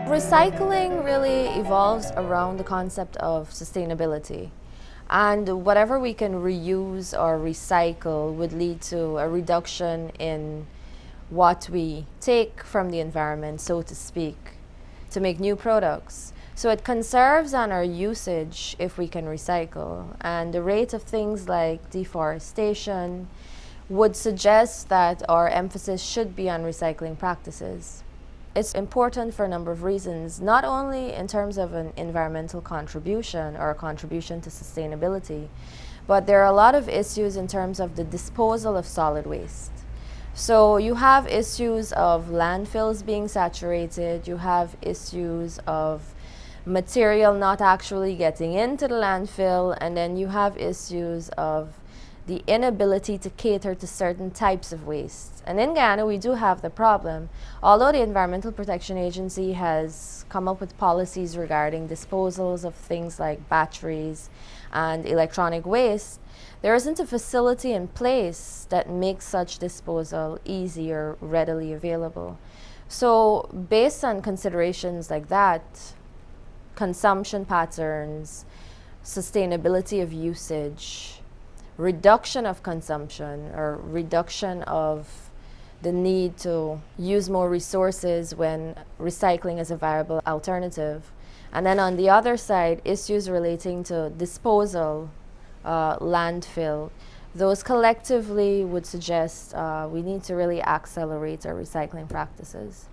Recycling really evolves around the concept of sustainability. And whatever we can reuse or recycle would lead to a reduction in what we take from the environment, so to speak, to make new products. So it conserves on our usage if we can recycle. And the rate of things like deforestation would suggest that our emphasis should be on recycling practices. It's important for a number of reasons, not only in terms of an environmental contribution or a contribution to sustainability, but there are a lot of issues in terms of the disposal of solid waste. So you have issues of landfills being saturated, you have issues of material not actually getting into the landfill, and then you have issues of the inability to cater to certain types of waste. And in Guyana, we do have the problem. Although the Environmental Protection Agency has come up with policies regarding disposals of things like batteries and electronic waste, there isn't a facility in place that makes such disposal easy or readily available. So based on considerations like that, consumption patterns, sustainability of usage, reduction of consumption or reduction of the need to use more resources when recycling is a viable alternative. And then on the other side, issues relating to disposal, landfill, those collectively would suggest we need to really accelerate our recycling practices.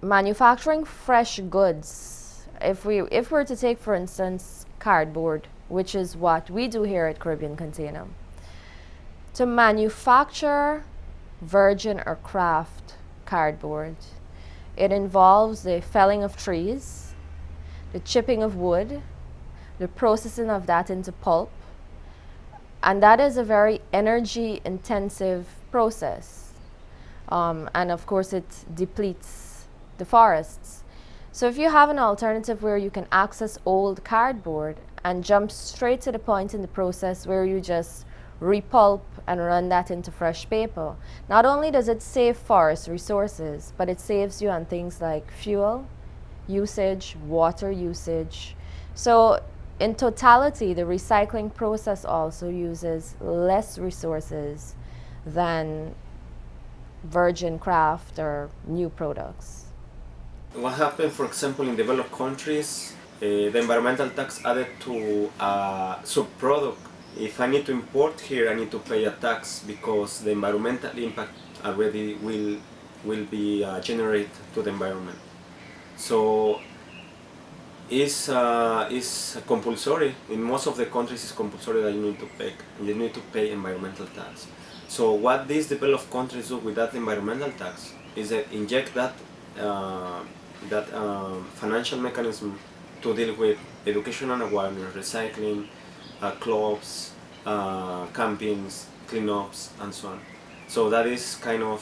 Manufacturing fresh goods, if we're to take, for instance, cardboard, which is what we do here at Caribbean Container. To manufacture virgin or craft cardboard, it involves the felling of trees, the chipping of wood, the processing of that into pulp, and that is a very energy-intensive process. And of course, it depletes the forests. So if you have an alternative where you can access old cardboard and jump straight to the point in the process where you just repulp and run that into fresh paper, not only does it save forest resources, but it saves you on things like fuel usage, water usage. So in totality, the recycling process also uses less resources than virgin craft or new products. What happened, for example, in developed countries, the environmental tax added to a subproduct. If I need to import here, I need to pay a tax because the environmental impact already will be generated to the environment. So it's compulsory. In most of the countries, it's compulsory that you need to pay environmental tax. So what these developed countries do with that environmental tax is that inject that financial mechanism to deal with education and awareness, recycling, clubs, campings, cleanups, and so on. So that is kind of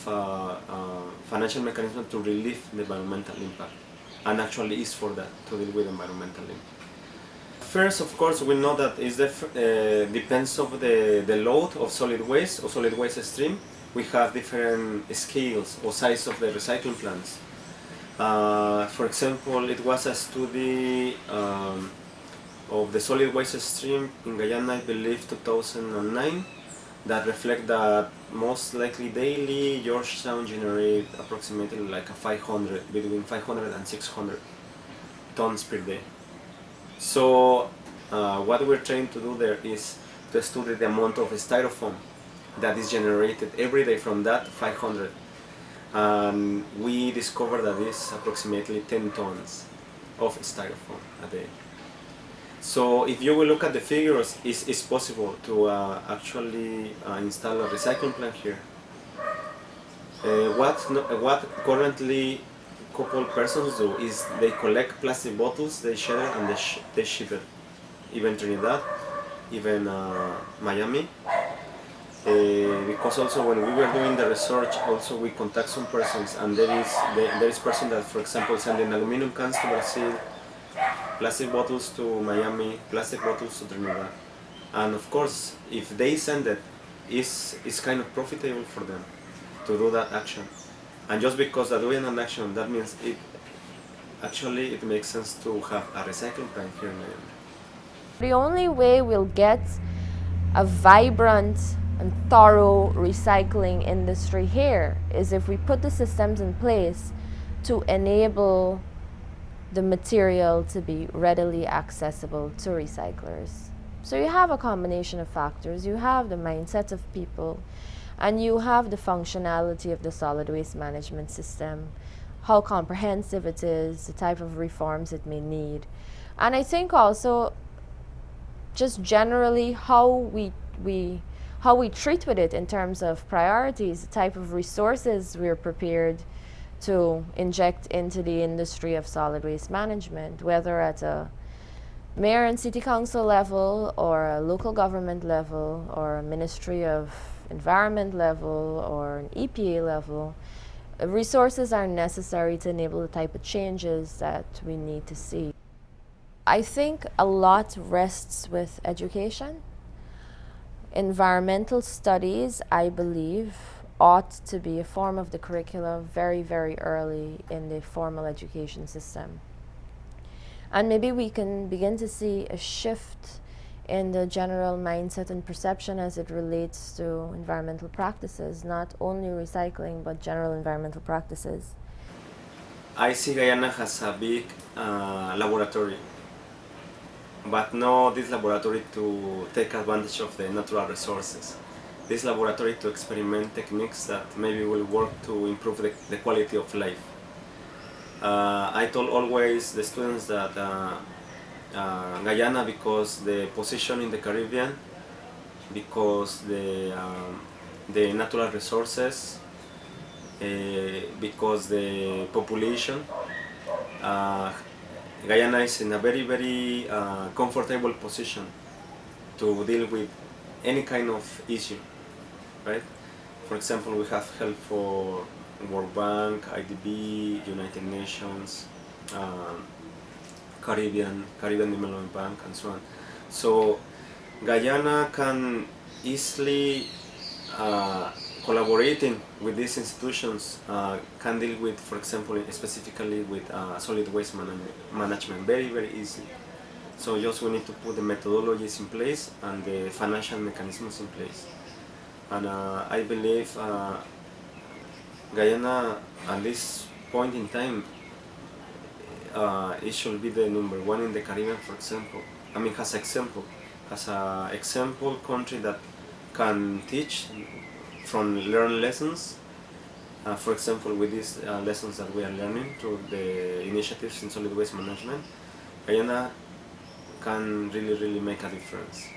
financial mechanism to relieve the environmental impact, and actually is for that, to deal with environmental impact. First, of course, we know that depends of the load of solid waste or solid waste stream. We have different scales or size of the recycling plants. For example, it was a study of the solid waste stream in Guyana, I believe 2009, that reflect that most likely daily Georgetown generate approximately like between 500 and 600 tons per day. So what we're trying to do there is to study the amount of styrofoam that is generated every day from that 500. And we discovered that it's approximately 10 tons of styrofoam a day. So if you will look at the figures, it's possible to actually install a recycling plant here. What currently couple persons do is they collect plastic bottles, they share it, and they ship it. Even Trinidad, even Miami. Because also when we were doing the research, also we contact some persons, and there is person that, for example, sending aluminum cans to Brazil, plastic bottles to Miami, plastic bottles to Trinidad. And of course, if they send it, it's kind of profitable for them to do that action. And just because they're doing an action, that means actually it makes sense to have a recycling plant here in Miami. The only way we'll get a vibrant and thorough recycling industry here is if we put the systems in place to enable the material to be readily accessible to recyclers. So you have a combination of factors. You have the mindset of people, and you have the functionality of the solid waste management system, how comprehensive it is, the type of reforms it may need. And I think also just generally how we treat with it in terms of priorities, the type of resources we're prepared to inject into the industry of solid waste management, whether at a mayor and city council level or a local government level or a Ministry of Environment level or an EPA level. Resources are necessary to enable the type of changes that we need to see. I think a lot rests with education. Environmental studies, I believe, ought to be a form of the curricula very, very early in the formal education system. And maybe we can begin to see a shift in the general mindset and perception as it relates to environmental practices, not only recycling, but general environmental practices. I see Guyana has a big laboratory, but not this laboratory to take advantage of the natural resources. This laboratory to experiment techniques that maybe will work to improve the quality of life. I told always the students that Guyana, because the position in the Caribbean, because the natural resources, because the population, Guyana is in a very, very comfortable position to deal with any kind of issue, right? For example, we have help for World Bank, IDB, United Nations, Caribbean Development Bank, and so on. So Guyana can easily collaborating with these institutions can deal with, for example, specifically with solid waste management very, very easily. So just we need to put the methodologies in place and the financial mechanisms in place. And I believe Guyana, at this point in time, it should be the #1 in the Caribbean, for example. I mean, has an example country that can teach from learn lessons. For example, with these lessons that we are learning through the initiatives in solid waste management, Guyana can really, really make a difference.